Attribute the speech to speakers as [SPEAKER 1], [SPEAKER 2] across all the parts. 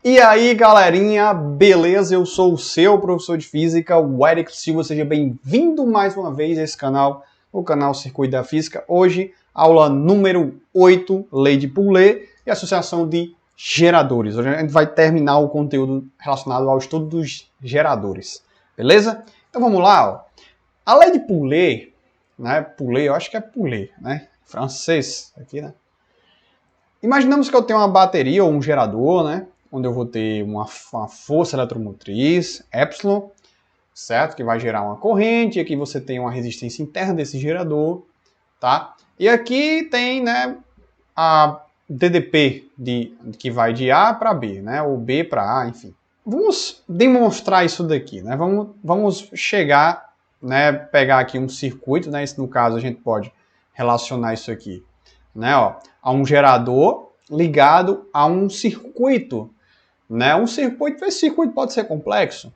[SPEAKER 1] E aí, galerinha, beleza? Eu sou o seu professor de física, o Eric Silva. Seja bem-vindo mais uma vez a esse canal, o canal Circuito da Física. Hoje, aula número 8, Lei de Poulet e Associação de Geradores. Hoje a gente vai terminar o conteúdo relacionado ao estudo dos geradores, beleza? Então vamos lá, ó. A Lei de Poulet, né? Poulet, eu acho que é Poulet, né? Francês, aqui, né? Imaginamos que eu tenho uma bateria ou um gerador, né? Onde eu vou ter uma força eletromotriz, Epsilon, certo? Que vai gerar uma corrente. E aqui você tem uma resistência interna desse gerador, tá? E aqui tem, né, a DDP, que vai de A para B, né? Ou B para A, enfim. Vamos demonstrar isso daqui, né? Vamos chegar, né? Pegar aqui um circuito, né? No caso, a gente pode relacionar isso aqui, né? Ó, a um gerador ligado a um circuito, né? Esse circuito pode ser complexo,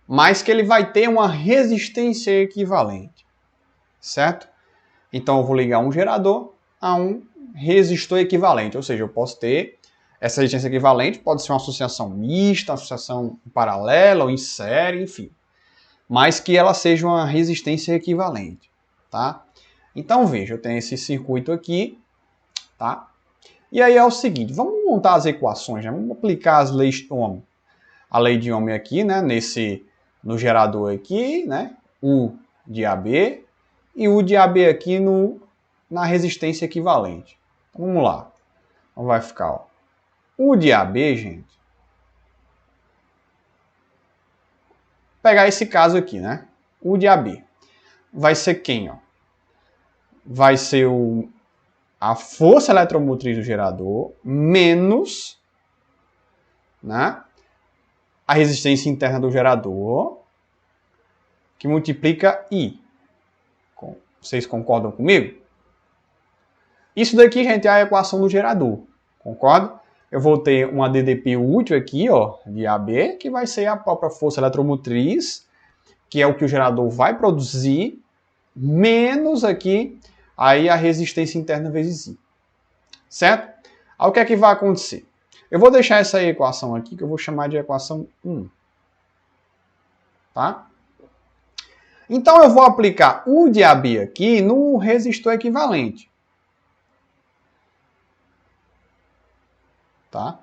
[SPEAKER 1] mas que ele vai ter uma resistência equivalente, certo? Então eu vou ligar um gerador a um resistor equivalente, ou seja, eu posso ter essa resistência equivalente, pode ser uma associação mista, uma associação paralela ou em série, enfim, mas que ela seja uma resistência equivalente, tá? Então veja, eu tenho esse circuito aqui, tá? E aí é o seguinte, vamos montar as equações, né? Vamos aplicar as leis de Ohm. A lei de Ohm aqui, né? No gerador aqui, né? U de AB e U de AB aqui na resistência equivalente. Vamos lá. Então vai ficar, ó, U de AB, gente. Vou pegar esse caso aqui, né? U de AB. Vai ser quem, ó? Vai ser a força eletromotriz do gerador menos, né, a resistência interna do gerador, que multiplica I. Vocês concordam comigo? Isso daqui, gente, é a equação do gerador. Concorda? Eu vou ter uma DDP útil aqui, ó, de AB, que vai ser a própria força eletromotriz, que é o que o gerador vai produzir, menos aqui aí a resistência interna vezes I. Certo? Aí o que é que vai acontecer? Eu vou deixar essa equação aqui, que eu vou chamar de equação 1. Tá? Então eu vou aplicar U de AB aqui no resistor equivalente. Tá?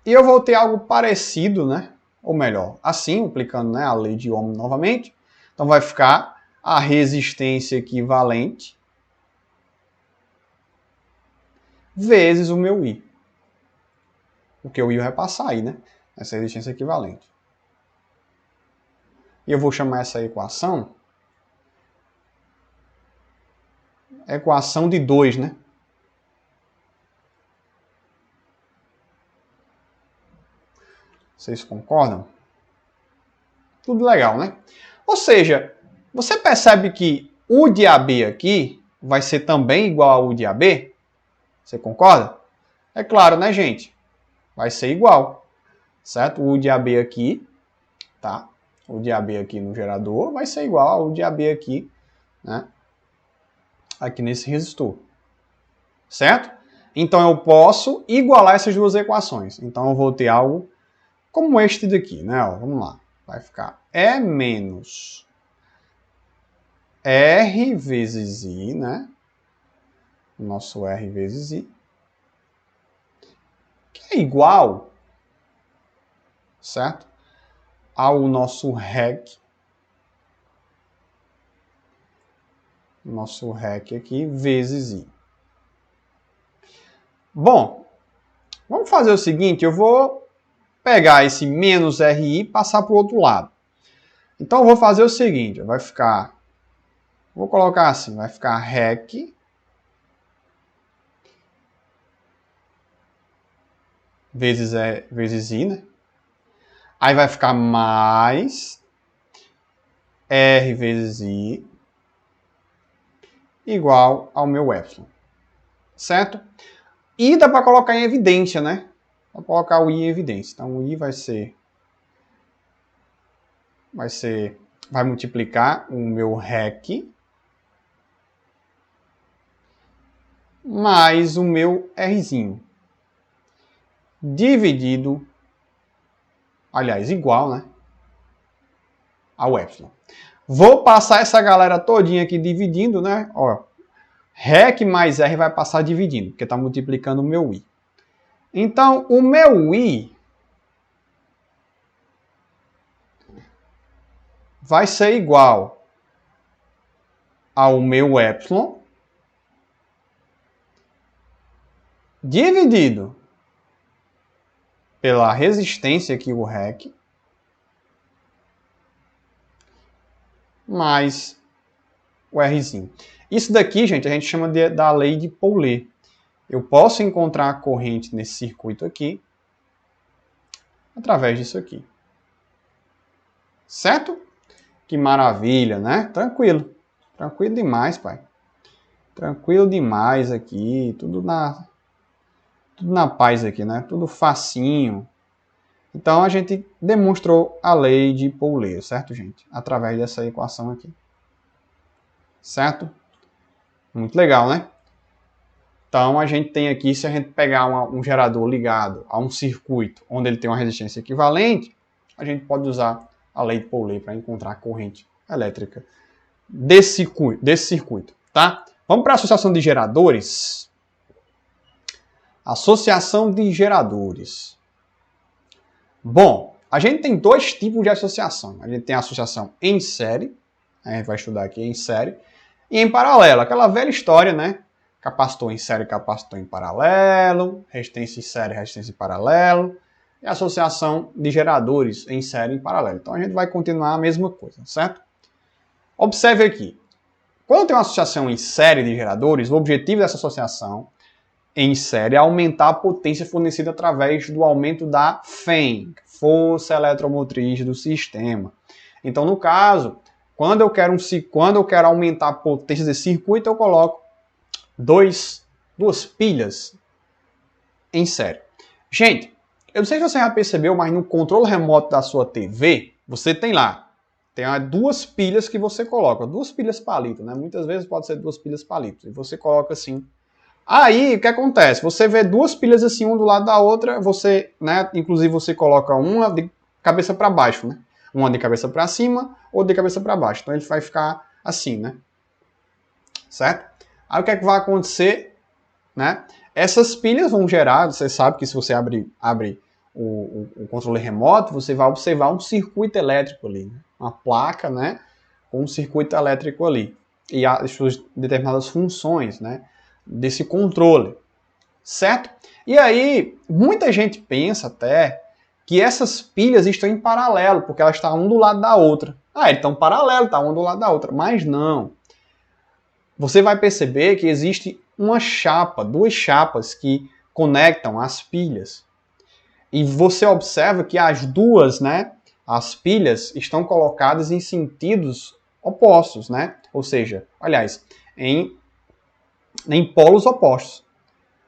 [SPEAKER 1] E eu vou ter algo parecido, né? Ou melhor, assim, aplicando, né, a lei de Ohm novamente. Então vai ficar a resistência equivalente vezes o meu I. Porque o I vai passar aí, né? Essa resistência equivalente. E eu vou chamar essa equação equação de 2, né? Vocês concordam? Tudo legal, né? Ou seja, você percebe que U de AB aqui vai ser também igual a U de AB? Você concorda? É claro, né, gente? Vai ser igual, certo? O U de AB aqui, tá? O de AB aqui no gerador vai ser igual ao de AB aqui, né? Aqui nesse resistor, certo? Então eu posso igualar essas duas equações. Então eu vou ter algo como este daqui, né? Ó, vamos lá. Vai ficar E menos R vezes I, né? Nosso R vezes I. Que é igual, certo? Ao nosso REC. Nosso REC aqui vezes I. Bom, vamos fazer o seguinte, eu vou pegar esse menos RI e passar para o outro lado. Então eu vou fazer o seguinte, vai ficar, vou colocar assim, vai ficar REC vezes I, né? Aí vai ficar mais R vezes I igual ao meu Epsilon, certo? E dá para colocar em evidência, né? Vou colocar o I em evidência. Então o I vai multiplicar o meu REC mais o meu Rzinho. dividido, aliás, igual, né, ao epsilon. Vou passar essa galera todinha aqui dividindo, né? Ó, REC mais R vai passar dividindo, porque está multiplicando o meu I. Então, o meu I vai ser igual ao meu epsilon dividido pela resistência aqui, o REC, mais o Rzinho. Isso daqui, gente, a gente chama da lei de Pauli. Eu posso encontrar a corrente nesse circuito aqui através disso aqui. Certo? Que maravilha, né? Tranquilo. Tranquilo demais, pai. Tranquilo demais aqui. Tudo na paz aqui, né? Tudo facinho. Então, a gente demonstrou a lei de Pauli, certo, gente? Através dessa equação aqui. Certo? Muito legal, né? Então, a gente tem aqui, se a gente pegar um gerador ligado a um circuito onde ele tem uma resistência equivalente, a gente pode usar a lei de Pauli para encontrar a corrente elétrica desse circuito, tá? Vamos para a associação de geradores. Associação de geradores. Bom, a gente tem dois tipos de associação. A gente tem a associação em série, a gente vai estudar aqui em série, e em paralelo, aquela velha história, né? Capacitor em série, capacitor em paralelo, resistência em série, resistência em paralelo, e associação de geradores em série e em paralelo. Então a gente vai continuar a mesma coisa, certo? Observe aqui. Quando tem uma associação em série de geradores, o objetivo dessa associação em série é aumentar a potência fornecida através do aumento da FEM, força eletromotriz do sistema. Então, no caso, quando eu quero aumentar a potência desse circuito, eu coloco duas pilhas em série. Gente, eu não sei se você já percebeu, mas no controle remoto da sua TV, você tem lá, tem duas pilhas que você coloca, duas pilhas palito, né? Muitas vezes pode ser duas pilhas palito, e você coloca assim. Aí, o que acontece? Você vê duas pilhas assim, uma do lado da outra, você, né, inclusive você coloca uma de cabeça para baixo, né? Uma de cabeça para cima, ou de cabeça para baixo. Então ele vai ficar assim, né? Certo? Aí o que é que vai acontecer, né? Essas pilhas vão gerar, você sabe que se você abre o controle remoto, você vai observar um circuito elétrico ali, né? Uma placa, né? Com um circuito elétrico ali. E as suas determinadas funções, né? Desse controle, certo? E aí, muita gente pensa até que essas pilhas estão em paralelo, porque elas estão um do lado da outra. Eles estão paralelos, tá um do lado da outra. Mas não. Você vai perceber que existe uma chapa, duas chapas que conectam as pilhas. E você observa que as duas, né, as pilhas estão colocadas em sentidos opostos, né? Ou seja, aliás, em polos opostos,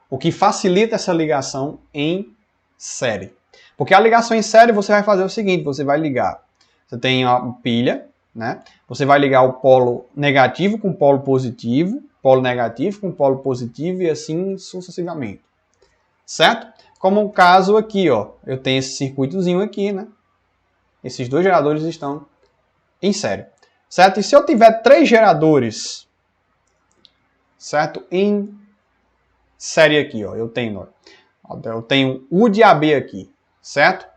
[SPEAKER 1] o que facilita essa ligação em série. Porque a ligação em série você vai fazer o seguinte, você vai ligar, você tem a pilha, né? Você vai ligar o polo negativo com o polo negativo com o polo positivo e assim sucessivamente, certo? Como o caso aqui, ó, eu tenho esse circuitozinho aqui, né? Esses dois geradores estão em série, certo? E se eu tiver três geradores, certo? Em série aqui, ó, eu tenho U de AB aqui, certo?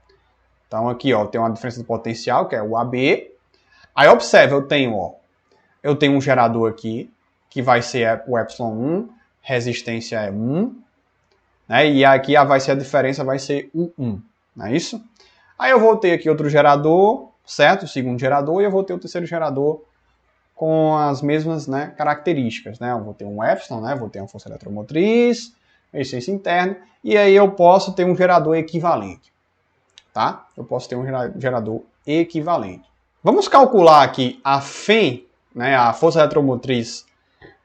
[SPEAKER 1] Então aqui, ó, tem uma diferença de potencial, que é o AB. Aí observe, eu tenho um gerador aqui, que vai ser o epsilon 1, resistência é 1, né? E aqui vai ser a diferença, vai ser o 1, não é isso? Aí eu vou ter aqui outro gerador, certo? O segundo gerador, e eu vou ter o terceiro gerador com as mesmas, né, características, né? Eu vou ter um epsilon, né? Vou ter uma força eletromotriz, resistência interna, e aí eu posso ter um gerador equivalente, tá? Eu posso ter um gerador equivalente. Vamos calcular aqui a FEM, né, a força eletromotriz,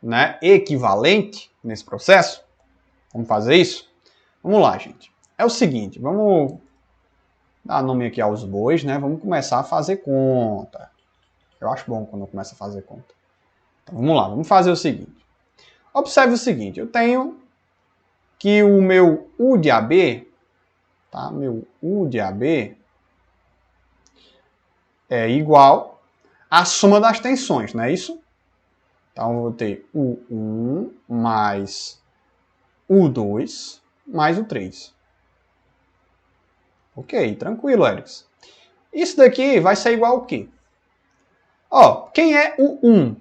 [SPEAKER 1] né, equivalente nesse processo. Vamos fazer isso? Vamos lá, gente. É o seguinte, vamos dar nome aqui aos bois, né? Vamos começar a fazer conta. Eu acho bom quando eu começo a fazer conta. Então vamos lá, vamos fazer o seguinte. Observe o seguinte, eu tenho que o meu U de AB tá? Meu U de AB é igual à soma das tensões, não é isso? Então, eu vou ter U1 mais U2 mais o 3. Ok, tranquilo, Erics. Isso daqui vai ser igual ao quê? Ó, quem é o 1?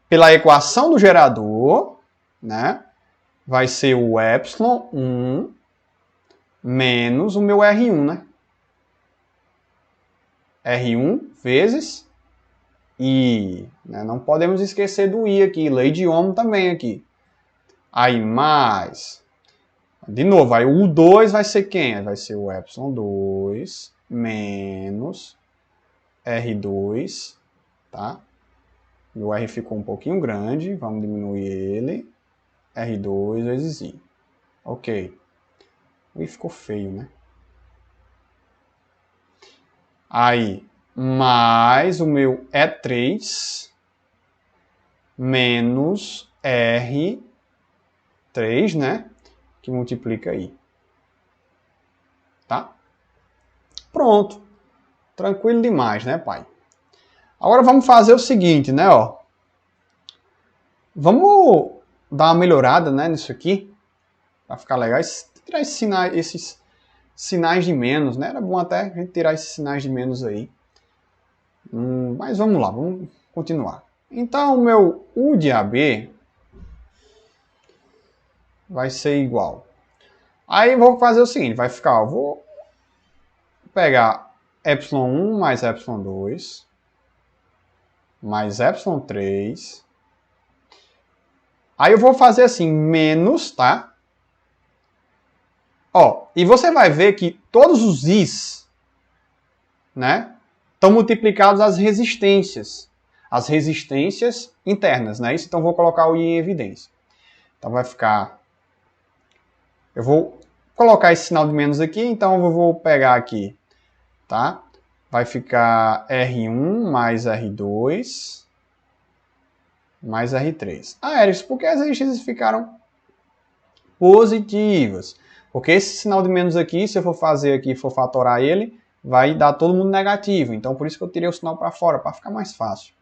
[SPEAKER 1] Pela equação do gerador, né? Vai ser o epsilon 1 menos o meu R1, né? R1 vezes I. Né? Não podemos esquecer do I aqui, lei de Ohm também aqui. Aí mais... De novo, aí o 2 vai ser quem? Vai ser o epsilon 2 menos R2, tá? O R ficou um pouquinho grande, vamos diminuir ele. R2 vezes I. Ok. O I ficou feio, né? Aí, mais o meu E3 menos R3, né? Que multiplica I. Tá? Pronto. Tranquilo demais, né, pai? Agora vamos fazer o seguinte, né, ó. Vamos dar uma melhorada, né, nisso aqui. Pra ficar legal. Tirar esses sinais de menos, né? Era bom até a gente tirar esses sinais de menos aí. Mas vamos lá, vamos continuar. Então, o meu U de AB vai ser igual. Aí vou fazer o seguinte, vai ficar, ó, vou pegar epsilon1 mais epsilon2 mais epsilon3. Aí eu vou fazer assim, menos, tá? Ó, e você vai ver que todos os Is, né, estão multiplicados às resistências. As resistências internas, né? Isso, então vou colocar o I em evidência. Então vai ficar... Eu vou colocar esse sinal de menos aqui, então eu vou pegar aqui, tá? Vai ficar R1 mais R2 mais R3. Ah, Eric, por que as resistências ficaram positivas? Porque esse sinal de menos aqui, se eu for fazer aqui, for fatorar ele, vai dar todo mundo negativo. Então, por isso que eu tirei o sinal para fora, para ficar mais fácil.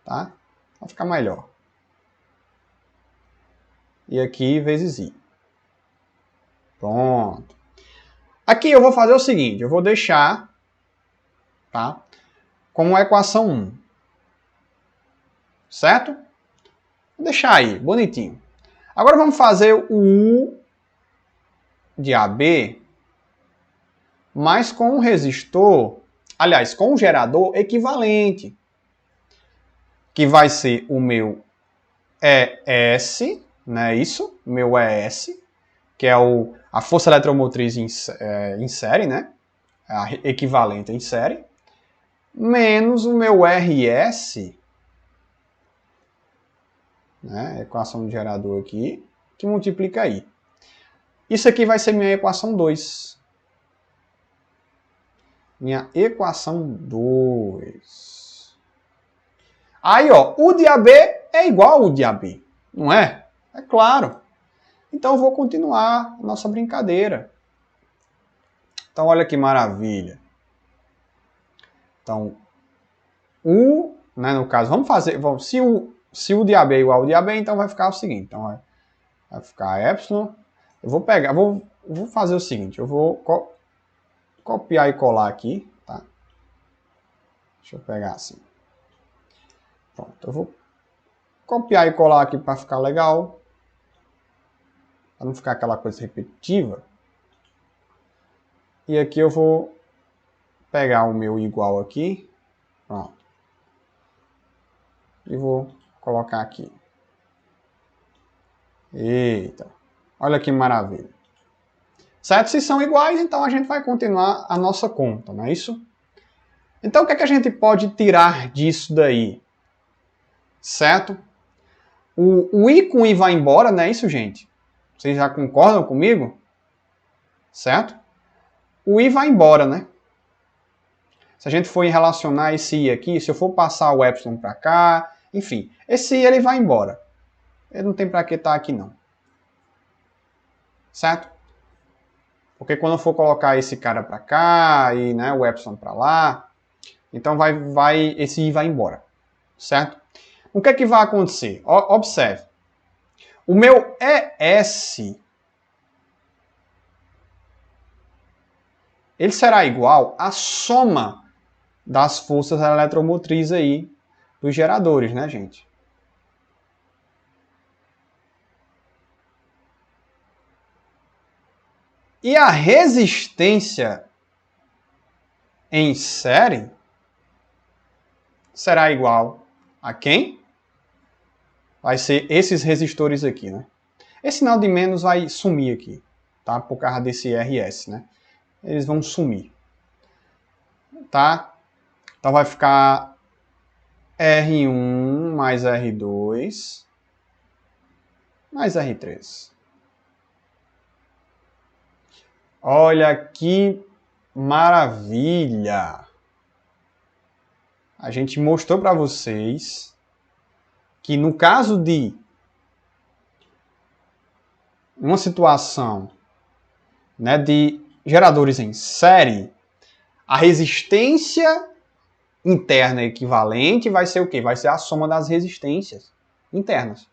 [SPEAKER 1] Tá? Vai ficar melhor. E aqui, vezes I. Pronto. Aqui eu vou fazer o seguinte, eu vou deixar, tá, como equação 1. Certo? Vou deixar aí, bonitinho. Agora vamos fazer o U de AB, mas com um resistor, aliás, com um gerador equivalente, que vai ser o meu ES, né, isso? O meu ES, que é a força eletromotriz em série, né? A equivalente em série, menos o meu RS, né? Equação de gerador aqui, que multiplica aí. Isso aqui vai ser minha equação 2. Minha equação 2. Aí, ó, U de AB é igual ao U de AB, não é? É claro. Então, eu vou continuar a nossa brincadeira. Então, olha que maravilha. Então, U, né, no caso, vamos fazer... se U de AB é igual ao de AB, então vai ficar o seguinte. Então, vai ficar epsilon. Eu vou pegar... vou fazer o seguinte. Eu vou copiar e colar aqui, tá? Deixa eu pegar assim. Pronto, eu vou copiar e colar aqui para ficar legal. Para não ficar aquela coisa repetitiva. E aqui eu vou pegar o meu igual aqui. Pronto. E vou colocar aqui. Eita. Olha que maravilha. Certo? Se são iguais, então a gente vai continuar a nossa conta, não é isso? Então o que é que a gente pode tirar disso daí? Certo? O I com I vai embora, não é isso, gente? Vocês já concordam comigo? Certo? O I vai embora, né? Se a gente for relacionar esse I aqui, se eu for passar o epsilon para cá, enfim, esse I ele vai embora. Ele não tem para que estar aqui não. Certo? Porque quando eu for colocar esse cara para cá e, né, o epsilon para lá, então esse I vai embora, certo? O que é que vai acontecer? Observe. O meu ES, ele será igual à soma das forças eletromotrizes aí dos geradores, né, gente? E a resistência em série será igual a quem? Vai ser esses resistores aqui, né? Esse sinal de menos vai sumir aqui, tá? Por causa desse RS, né? Eles vão sumir, tá? Então vai ficar R1 mais R2 mais R3. Olha que maravilha! A gente mostrou para vocês que no caso de uma situação, né, de geradores em série, a resistência interna equivalente vai ser o quê? Vai ser a soma das resistências internas.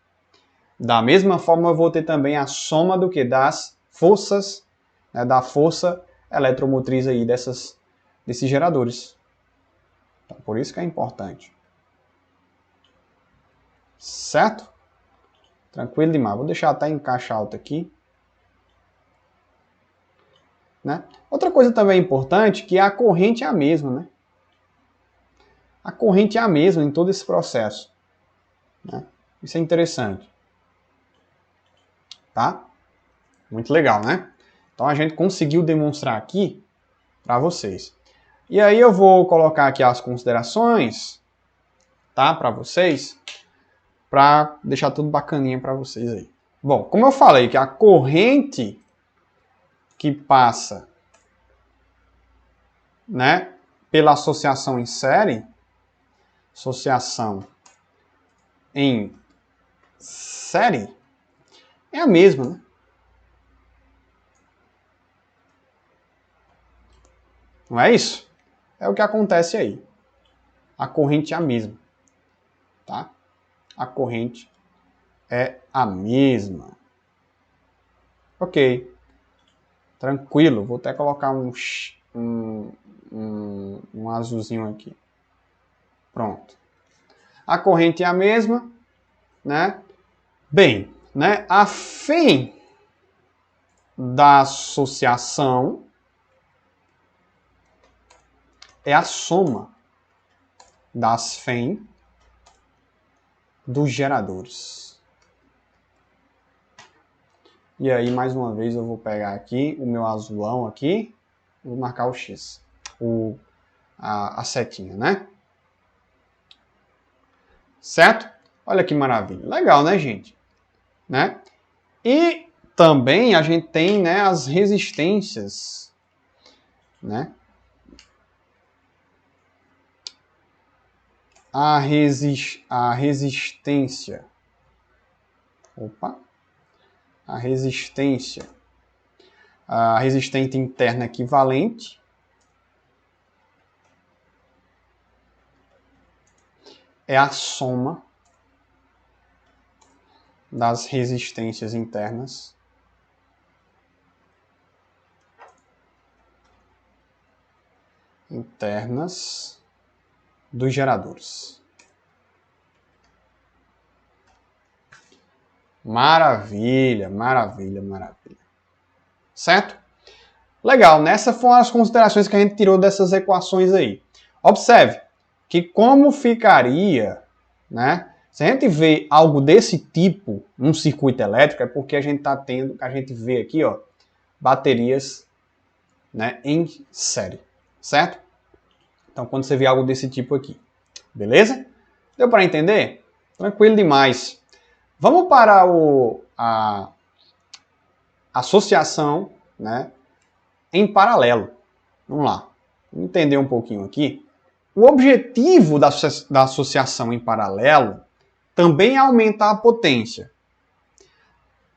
[SPEAKER 1] Da mesma forma, eu vou ter também a soma do que? Das forças, né, da força eletromotriz aí desses geradores. Então, por isso que é importante. Certo? Tranquilo demais. Vou deixar até em caixa alta aqui. Né? Outra coisa também importante, que a corrente é a mesma, né? A corrente é a mesma em todo esse processo. Né? Isso é interessante. Tá? Muito legal, né? Então a gente conseguiu demonstrar aqui para vocês. E aí eu vou colocar aqui as considerações, tá? Para vocês, para deixar tudo bacaninha para vocês aí. Bom, como eu falei que a corrente que passa, né, pela associação em série, é a mesma, né? Não é isso? É o que acontece aí. A corrente é a mesma, tá? A corrente é a mesma. Ok. Tranquilo. Vou até colocar um azulzinho aqui. Pronto. A corrente é a mesma, né? Bem, né? A fim da associação é a soma das FEM dos geradores. E aí, mais uma vez, eu vou pegar aqui o meu azulão aqui, vou marcar o X, a setinha, né? Certo? Olha que maravilha. Legal, né, gente? Né? E também a gente tem, né, as resistências, né? A resistência. Opa. A resistência. A resistente interna equivalente. É a soma das resistências internas dos geradores. Maravilha, maravilha, maravilha. Certo? Legal, nessas foram as considerações que a gente tirou dessas equações aí. Observe que como ficaria, né? Se a gente vê algo desse tipo num circuito elétrico, é porque a gente vê aqui, ó, baterias, né, em série, certo? Então, quando você vê algo desse tipo aqui, beleza? Deu para entender? Tranquilo demais. Vamos para a associação, né, em paralelo. Vamos lá. Vamos entender um pouquinho aqui. O objetivo da associação em paralelo também é aumentar a potência.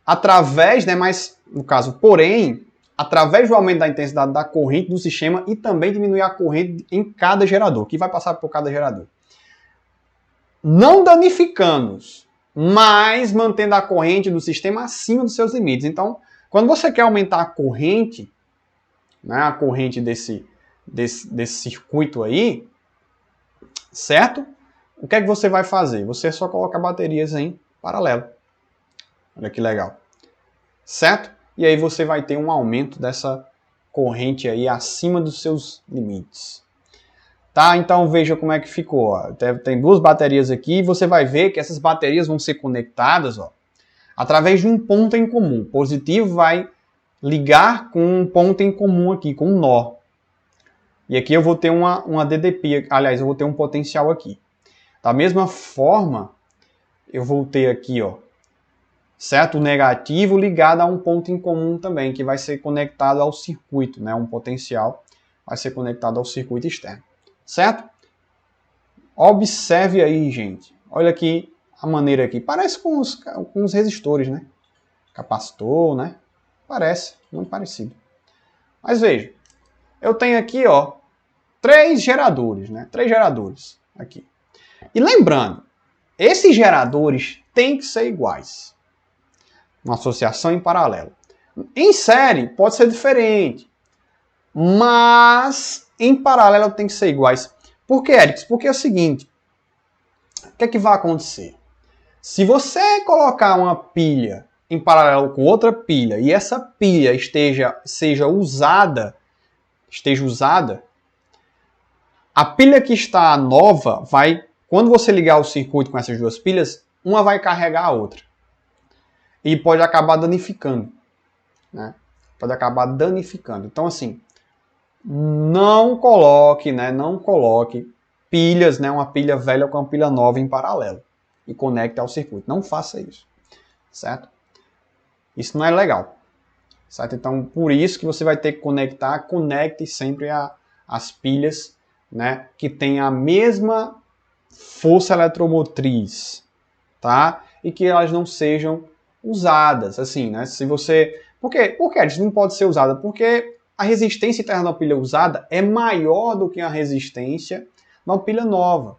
[SPEAKER 1] Através, né, mas no caso, porém, através do aumento da intensidade da corrente do sistema e também diminuir a corrente em cada gerador, que vai passar por cada gerador. Não danificando-os, mas mantendo a corrente do sistema acima dos seus limites. Então, quando você quer aumentar a corrente, né, a corrente desse circuito aí, certo? O que é que você vai fazer? Você só coloca baterias em paralelo. Olha que legal. Certo? E aí você vai ter um aumento dessa corrente aí acima dos seus limites. Tá? Então veja como é que ficou. Ó. Tem duas baterias aqui e você vai ver que essas baterias vão ser conectadas, ó, através de um ponto em comum. O positivo vai ligar com um ponto em comum aqui, com um nó. E aqui eu vou ter uma DDP, aliás, eu vou ter um potencial aqui. Da mesma forma, eu vou ter aqui, ó, certo? O negativo ligado a um ponto em comum também, que vai ser conectado ao circuito, né? Um potencial vai ser conectado ao circuito externo, certo? Observe aí, gente. Olha aqui a maneira aqui. Parece com os resistores, né? Capacitor, né? Parece, muito parecido. Mas veja, eu tenho aqui, ó, 3 geradores, né? 3 geradores aqui. E lembrando, esses geradores têm que ser iguais. Uma associação em paralelo. Em série pode ser diferente, mas em paralelo tem que ser iguais. Por que, Eric? Porque é o seguinte, o que é que vai acontecer? Se você colocar uma pilha em paralelo com outra pilha e essa pilha seja usada, a pilha que está nova vai, quando você ligar o circuito com essas duas pilhas, uma vai carregar a outra. E pode acabar danificando, né? Pode acabar danificando. Então, assim, não coloque pilhas, né? Uma pilha velha com uma pilha nova em paralelo e conecte ao circuito. Não faça isso, certo? Isso não é legal, certo? Então, por isso que você vai ter que conecte sempre as pilhas, né? Que tem a mesma força eletromotriz, tá? E que elas não sejam usadas, assim, né? Se você... Por que eles não pode ser usada? Porque a resistência interna da pilha usada é maior do que a resistência da pilha nova.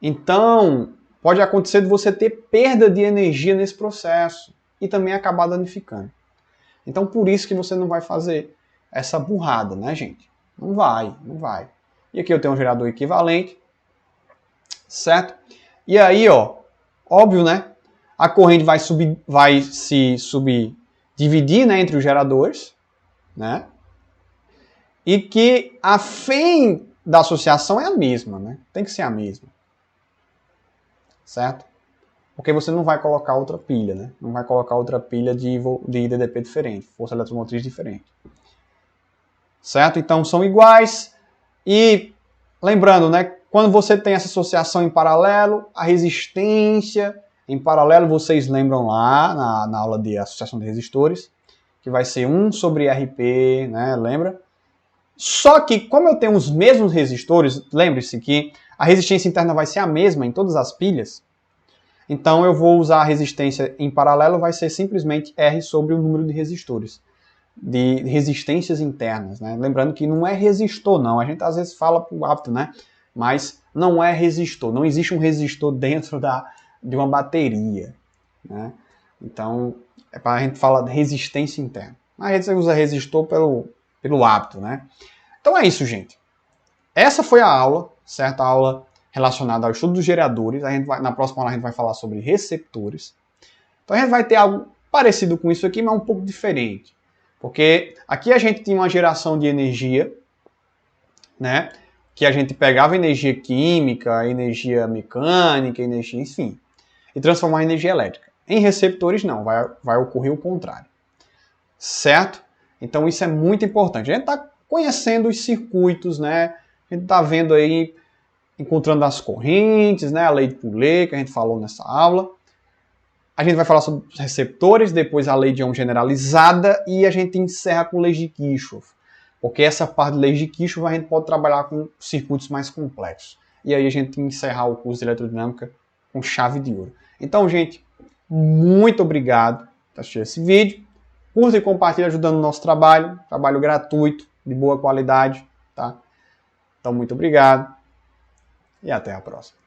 [SPEAKER 1] Então, pode acontecer de você ter perda de energia nesse processo e também acabar danificando. Então, por isso que você não vai fazer essa burrada, né, gente? Não vai. E aqui eu tenho um gerador equivalente, certo? E aí, ó, óbvio, né? A corrente vai se subdividir, né, entre os geradores, né? E que a fim da associação é a mesma, né? Tem que ser a mesma. Certo? Porque você não vai colocar outra pilha, né? Não vai colocar outra pilha de DDP diferente, força eletromotriz diferente. Certo? Então são iguais. E lembrando, né? Quando você tem essa associação em paralelo, a resistência em paralelo, vocês lembram lá na aula de associação de resistores, que vai ser 1 sobre RP, né? Lembra? Só que, como eu tenho os mesmos resistores, lembre-se que a resistência interna vai ser a mesma em todas as pilhas, então eu vou usar a resistência em paralelo, vai ser simplesmente R sobre o número de resistores, de resistências internas, né? Lembrando que não é resistor, não. A gente às vezes fala por hábito, né? Mas não é resistor. Não existe um resistor dentro de uma bateria, né? Então, é para a gente falar de resistência interna. Mas a gente usa resistor pelo hábito, né? Então é isso, gente. Essa foi a aula, certo? A aula relacionada ao estudo dos geradores. Na próxima aula a gente vai falar sobre receptores. Então a gente vai ter algo parecido com isso aqui, mas um pouco diferente. Porque aqui a gente tinha uma geração de energia, né? Que a gente pegava energia química, energia mecânica, energia, enfim, e transformar em energia elétrica. Em receptores não, vai ocorrer o contrário. Certo? Então isso é muito importante. A gente está conhecendo os circuitos, né? A gente está vendo aí, encontrando as correntes, né? A lei de Poulet, que a gente falou nessa aula. A gente vai falar sobre os receptores, depois a lei de Ohm generalizada e a gente encerra com leis de Kirchhoff. Porque essa parte de leis de Kirchhoff a gente pode trabalhar com circuitos mais complexos. E aí a gente encerrar o curso de elerodinâmica com chave de ouro. Então, gente, muito obrigado por assistir esse vídeo. Curta e compartilha ajudando o nosso trabalho gratuito, de boa qualidade, tá? Então, muito obrigado e até a próxima.